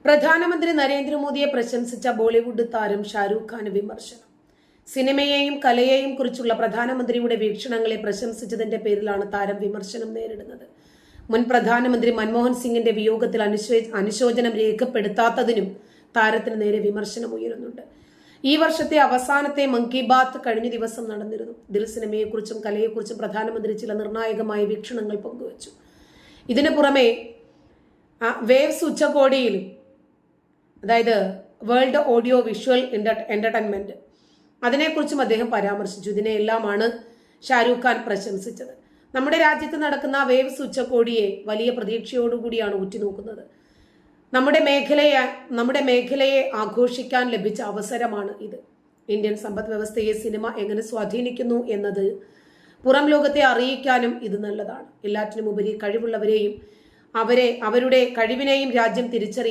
പ്രധാനമന്ത്രി നരേന്ദ്രമോദിയെ പ്രശംസിച്ച ബോളിവുഡ് താരം ഷാരൂഖ് ഖാന് വിമർശനം. സിനിമയെയും കലയെയും കുറിച്ചുള്ള പ്രധാനമന്ത്രിയുടെ വീക്ഷണങ്ങളെ പ്രശംസിച്ചതിന്റെ പേരിലാണ് താരം വിമർശനം നേരിടുന്നത്. മുൻ പ്രധാനമന്ത്രി മൻമോഹൻ സിംഗിന്റെ വിയോഗത്തിൽ അനുശോചനം രേഖപ്പെടുത്താത്തതിനും താരത്തിന് നേരെ വിമർശനം ഉയരുന്നുണ്ട്. ഈ വർഷത്തെ അവസാനത്തെ മൻ കി ബാത്ത് കഴിഞ്ഞ ദിവസം നടന്നിരുന്നു. ഇതിൽ സിനിമയെക്കുറിച്ചും കലയെക്കുറിച്ചും പ്രധാനമന്ത്രി ചില നിർണായകമായ വീക്ഷണങ്ങൾ പങ്കുവച്ചു. ഇതിനു പുറമെ വേവ്സ് ഉച്ചകോടിയിലും, അതായത് വേൾഡ് ഓഡിയോ വിഷ്വൽ എന്റർടൈൻമെന്റ്, അതിനെക്കുറിച്ചും അദ്ദേഹം പരാമർശിച്ചു. ഇതിനെല്ലാമാണ് ഷാരൂഖ് ഖാൻ പ്രശംസിച്ചത്. നമ്മുടെ രാജ്യത്ത് നടക്കുന്ന വേവ്സ് ഉച്ചകോടിയെ വലിയ പ്രതീക്ഷയോടുകൂടിയാണ് ഉറ്റുനോക്കുന്നത്. നമ്മുടെ മേഖലയെ ആഘോഷിക്കാൻ ലഭിച്ച അവസരമാണ് ഇത്. ഇന്ത്യൻ സമ്പദ് വ്യവസ്ഥയെ സിനിമ എങ്ങനെ സ്വാധീനിക്കുന്നു എന്നത് പുറം ലോകത്തെ അറിയിക്കാനും ഇത് നല്ലതാണ്. എല്ലാറ്റിനുമുപരി കഴിവുള്ളവരെയും അവരുടെ കഴിവിനെയും രാജ്യം തിരിച്ചറിയുന്ന